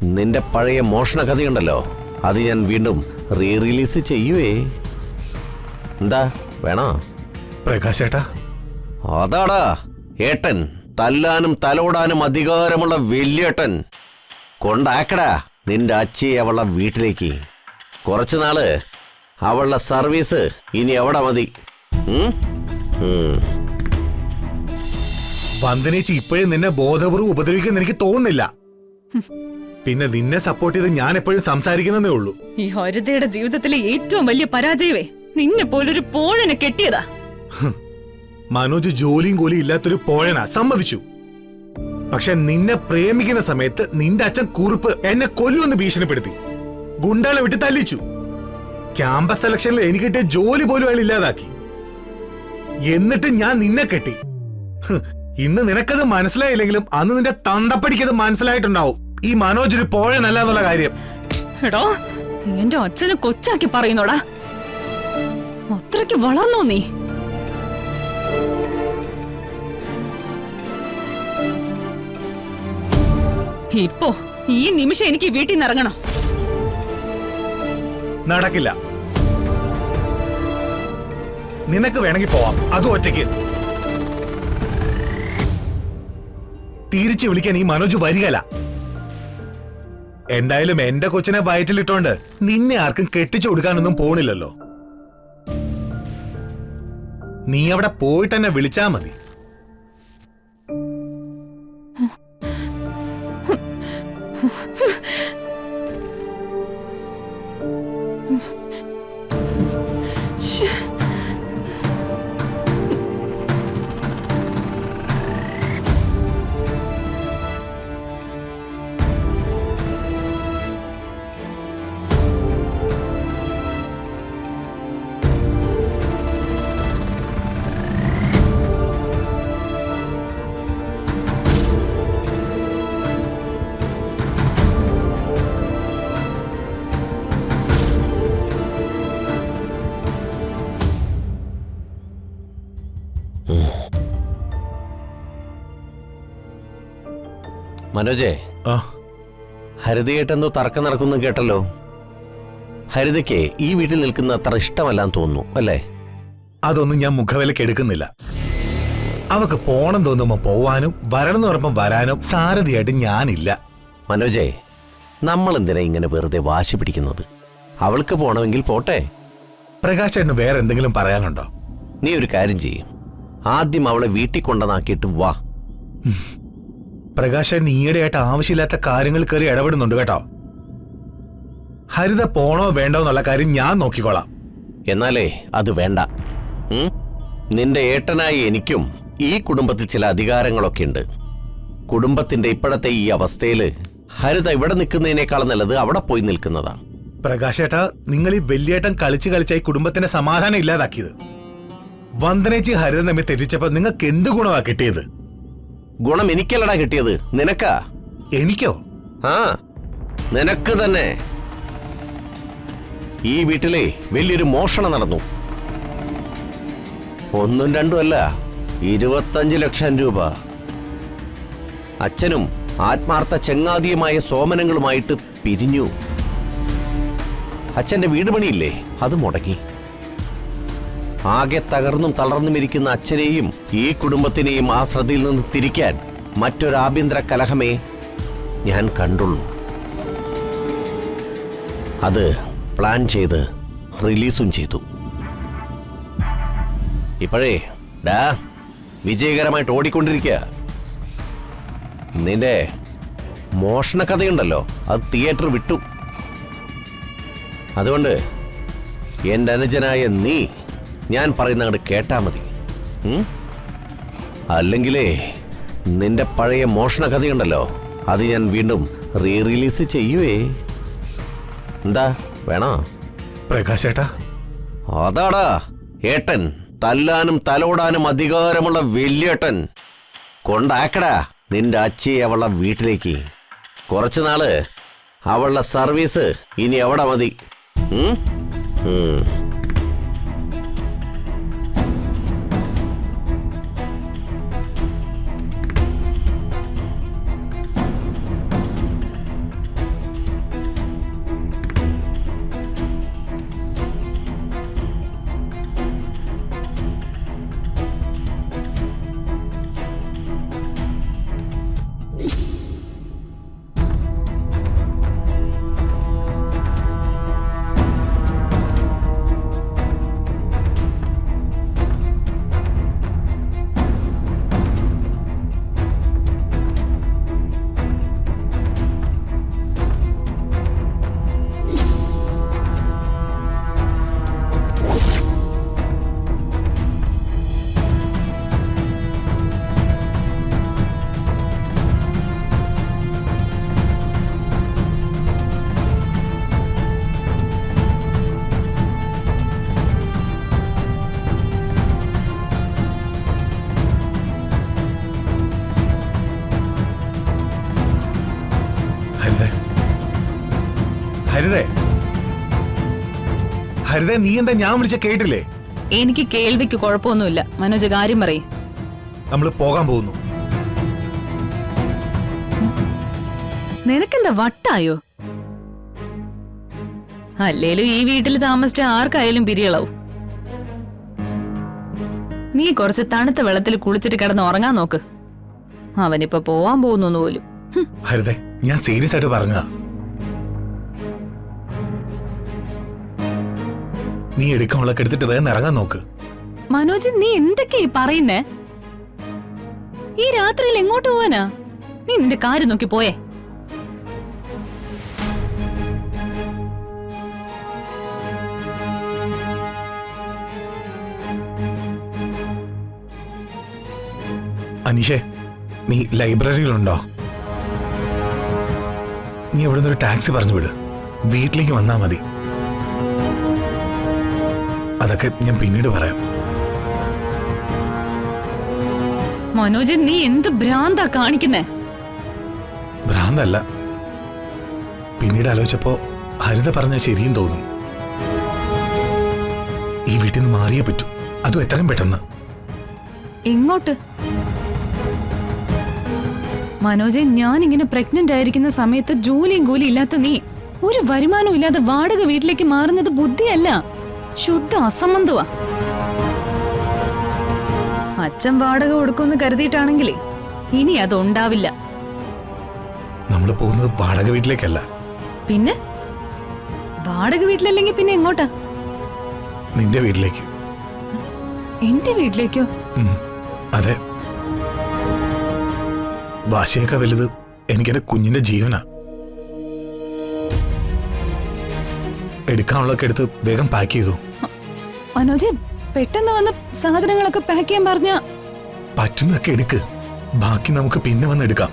നിന്റെ പഴയ മോഷണ കഥയുണ്ടല്ലോ, അത് ഞാൻ വീണ്ടും റിലീസ് ചെയ്യുവേ. എന്താ വേണോ? പ്രകാശേട്ടാ, അതാടാ ഏട്ടൻ, തല്ലാനും തലോടാനും അധികാരമുള്ള വലിയേട്ടൻ. കൊണ്ടാക്കടാ നിന്റെ അച്ഛയെ അവളുടെ വീട്ടിലേക്ക്. കുറച്ചു നാള് അവളുടെ സർവീസ് ഇനി എവിടെ മതി. വന്ദനേച്ചി ഇപ്പോഴും നിന്നെ ബോധപൂർവ്വം ഉപദ്രവിക്കുമെന്ന് എനിക്ക് തോന്നുന്നില്ല. പിന്നെ നിന്നെ സപ്പോർട്ട് ചെയ്ത് ഞാൻ എപ്പോഴും സംസാരിക്കുന്നതേ ഉള്ളൂ. ഈ ഹരിതയുടെ ജീവിതത്തിലെ ഏറ്റവും വലിയ പരാജയമേ നിന്നെ പോലൊരു പോഴനെ കെട്ടിയതാ. മനോജ് ജോലിയും കൂലിയും ഇല്ലാത്തൊരു പോഴനാ, സമ്മതിച്ചു. പക്ഷെ നിന്നെ പ്രേമിക്കുന്ന സമയത്ത് നിന്റെ അച്ഛൻ കുറുപ്പ് എന്നെ കൊല്ലുമെന്ന് ഭീഷണിപ്പെടുത്തി. ഗുണ്ടകളെ വിട്ട് തല്ലിച്ചു. ക്യാമ്പസ് സെലക്ഷനിൽ എനിക്ക് കിട്ടിയ ജോലി പോലും അയാൾ ഇല്ലാതാക്കി. എന്നിട്ട് ഞാൻ നിന്നെ കെട്ടി. ഇന്ന് നിനക്കത് മനസ്സിലായില്ലെങ്കിലും അന്ന് നിന്റെ തന്തപ്പടിക്കത് മനസ്സിലായിട്ടുണ്ടാവും ഈ മനോജ് ഒരു പോഴനല്ല എന്നുള്ള കാര്യം. എടോ, നീ എന്റെ അച്ഛനെ കൊച്ചാക്കി പറയുന്നോടാ. അത്രയ്ക്ക് വളർന്നോ നീ? ഇപ്പോ ഈ നിമിഷം എനിക്ക് വീട്ടിൽ നിന്ന് ഇറങ്ങണം. നടക്കില്ല. നിനക്ക് വേണമെങ്കിൽ പോവാം, അത് ഒറ്റയ്ക്ക്. തിരിച്ചു വിളിക്കാൻ ഈ മനോജ് വരികല. എന്തായാലും എന്റെ കൊച്ചിനെ വയറ്റിലിട്ടോണ്ട് നിന്നെ ആർക്കും കെട്ടിച്ചു കൊടുക്കാനൊന്നും പോണില്ലല്ലോ. നീ അവിടെ പോയിട്ട് തന്നെ വിളിച്ചാ മതി. മനോജേ, ഹരിതയായിട്ടെന്തോ തർക്കം നടക്കുന്നു കേട്ടല്ലോ. ഹരിതയ്ക്ക് ഈ വീട്ടിൽ നിൽക്കുന്ന അത്ര ഇഷ്ടമല്ലാന്ന് തോന്നുന്നു അല്ലേ? അതൊന്നും ഞാൻ മുഖവിലക്ക് എടുക്കുന്നില്ല. അവക്ക് പോണം തോന്നുമ്പോ പോവാനും വരണം പറഞ്ഞപ്പം വരാനും സാരഥിയായിട്ട് ഞാനില്ല. മനോജേ, നമ്മൾ എന്തിനാ ഇങ്ങനെ വെറുതെ വാശി പിടിക്കുന്നത്? അവൾക്ക് പോണമെങ്കിൽ പോട്ടെ. പ്രകാശേട്ടന് വേറെ എന്തെങ്കിലും പറയാനുണ്ടോ? നീ ഒരു കാര്യം ചെയ്യും, ആദ്യം അവളെ വീട്ടിൽ കൊണ്ടുവന്നാക്കിയിട്ട് വാ. പ്രകാശൻ ഈയിടെയായിട്ട് ആവശ്യമില്ലാത്ത കാര്യങ്ങൾ കയറി ഇടപെടുന്നുണ്ട് കേട്ടോ. ഹരിത പോണോ വേണ്ടോ എന്നുള്ള കാര്യം ഞാൻ നോക്കിക്കോളാം. എന്നാലേ അത് വേണ്ട. നിന്റെ ഏട്ടനായി എനിക്കും ഈ കുടുംബത്തിൽ ചില അധികാരങ്ങളൊക്കെ ഉണ്ട്. കുടുംബത്തിന്റെ ഇപ്പോഴത്തെ ഈ അവസ്ഥയില് ഹരിത ഇവിടെ നിൽക്കുന്നതിനേക്കാൾ നല്ലത് അവിടെ പോയി നിൽക്കുന്നതാണ്. പ്രകാശേട്ടാ, നിങ്ങൾ ഈ വലിയേട്ടൻ കളിച്ചായി കുടുംബത്തിന്റെ സമാധാനം ഇല്ലാതാക്കിയത്. വന്ദനേച്ചി ഹരിത നമ്മെ തെറ്റിച്ചപ്പോ നിങ്ങൾക്ക് എന്ത് ഗുണമാ കിട്ടിയത്? ഗുണം എനിക്കല്ലടാ കിട്ടിയത്, നിനക്കാ. എനിക്കോ? ആ, നിനക്ക് തന്നെ. ഈ വീട്ടിലെ വലിയൊരു മോഷണം നടന്നു. ഒന്നും രണ്ടും അല്ല, 25 ലക്ഷം രൂപ. അച്ഛനും ആത്മാർത്ഥ ചങ്ങാതിയുമായ സോമനങ്ങളുമായിട്ട് പിരിഞ്ഞു. അച്ഛന്റെ വീട് പണിയില്ലേ, അത് മുടങ്ങി. ആകെ തകർന്നും തളർന്നും ഇരിക്കുന്ന അച്ഛനെയും ഈ കുടുംബത്തിനെയും ആ ശ്രദ്ധയിൽ നിന്ന് തിരിക്കാൻ മറ്റൊരു ആഭ്യന്തര കലഹമേ ഞാൻ കണ്ടുള്ളൂ. അത് പ്ലാൻ ചെയ്ത് റിലീസും ചെയ്തു. ഇപ്പോഴേ വിജയകരമായിട്ട് ഓടിക്കൊണ്ടിരിക്കുക. നിന്റെ മോഷണ കഥയുണ്ടല്ലോ, അത് തിയേറ്റർ വിട്ടു. അതുകൊണ്ട് എൻ്റെ അനുജനായ നീ ഞാൻ പറയുന്ന അങ്ങോട്ട് കേട്ടാ മതി. അല്ലെങ്കിലേ നിന്റെ പഴയ മോഷണ കഥയുണ്ടല്ലോ, അത് ഞാൻ വീണ്ടും റിലീസ് ചെയ്യുവേ. എന്താ വേണോ? പ്രകാശേട്ടാ, അതാടാ ഏട്ടൻ, തല്ലാനും തലോടാനും അധികാരമുള്ള വലിയേട്ടൻ. കൊണ്ടാക്കടാ നിന്റെ അച്ഛയെ അവളുടെ വീട്ടിലേക്ക്. കുറച്ചു നാള് അവളുടെ സർവീസ് ഇനി എവിടെ മതി. ഹരിതേ, ഹരിതേ, നീ എന്താ ഞാൻ വിളിച്ച കേട്ടില്ലേ? എനിക്ക് കേൾവിക്ക് കുഴപ്പമൊന്നുമില്ല. മനോജ് കാര്യം പറയും. നമ്മൾ പോകാൻ പോകുന്നു. നിനക്കെന്താ വട്ടായോ? അല്ലേലും ഈ വീട്ടിൽ താമസിച്ച ആർക്കായാലും പിരികളാവും. നീ കുറച്ച് തണുത്ത വെള്ളത്തിൽ കുളിച്ചിട്ട് കിടന്ന് ഉറങ്ങാൻ നോക്ക്. അവനിപ്പോ പോവാൻ പോകുന്നു പോലും. ഹരിതേ, ഞാൻ സീരിയസ് ആയിട്ട് പറഞ്ഞതാ. നീ എടുക്കാനുള്ളൊക്കെ എടുത്തിട്ട് വേഗം ഇറങ്ങാൻ നോക്ക്. മനോജ്, നീ എന്തൊക്കെയാ പറയുന്നേ? ഈ രാത്രിയിൽ എങ്ങോട്ട് പോവാനാ? നീ നിന്റെ കാര്യം നോക്കി പോയേ. അനീഷേ, നീ ലൈബ്രറിയിലുണ്ടോ? നീ ഇവിടെ നിന്നൊരു ടാക്സി പറഞ്ഞു വിട്. വീട്ടിലേക്ക് വന്നാ മതി. അതൊക്കെ ഞാൻ പിന്നീട് പറയാം. മനോജ്, നീ എന്ത് ഭ്രാന്താ കാണിക്കുന്നേ? ഭ്രാന്തല്ല. പിന്നീട് ആലോചിച്ചപ്പോ ഹരിത പറഞ്ഞ ശരിയും തോന്നി. ഈ വീട്ടിൽ നിന്ന് മാറിയേ പറ്റൂ. അതും എത്രയും പെട്ടെന്ന്. എങ്ങോട്ട്? മനോജ്, ഞാൻ ഇങ്ങനെ പ്രഗ്നന്റ് ആയിരിക്കുന്ന സമയത്ത് ജോലിയും കൂലി ഇല്ലാത്ത നീ ഒരു വരുമാനവും ഇല്ലാതെ വാടക വീട്ടിലേക്ക് മാറുന്നത് ബുദ്ധിയല്ല, ശുദ്ധ അസംബന്ധമാ. അച്ഛൻ വാടക കൊടുക്കുമെന്ന് കരുതിയിട്ടാണെങ്കിലേ ഇനി അതുണ്ടാവില്ല. നമ്മൾ പോകുന്നത് വാടക വീട്ടിലേക്കല്ല. പിന്നെ വാടക വീട്ടിലല്ലെങ്കിൽ പിന്നെ എങ്ങോട്ടാ? നിന്റെ വീട്ടിലേക്ക്. എന്റെ വീട്ടിലേക്കോ? അതെ. വാശിയേക്കാൾ വലുത് എനിക്കെന്റെ കുഞ്ഞിന്റെ ജീവനാ. എടുക്കാനുള്ളൊക്കെ എടുത്ത് വേഗം പാക്ക് ചെയ്തു. മനോജ്, പെട്ടെന്ന് വന്ന് സാധനങ്ങളൊക്കെ പാക്ക് ചെയ്യാൻ പറഞ്ഞ പറ്റുന്നൊക്കെ എടുക്ക്. ബാക്കി നമുക്ക് പിന്നെ വന്ന് എടുക്കാം.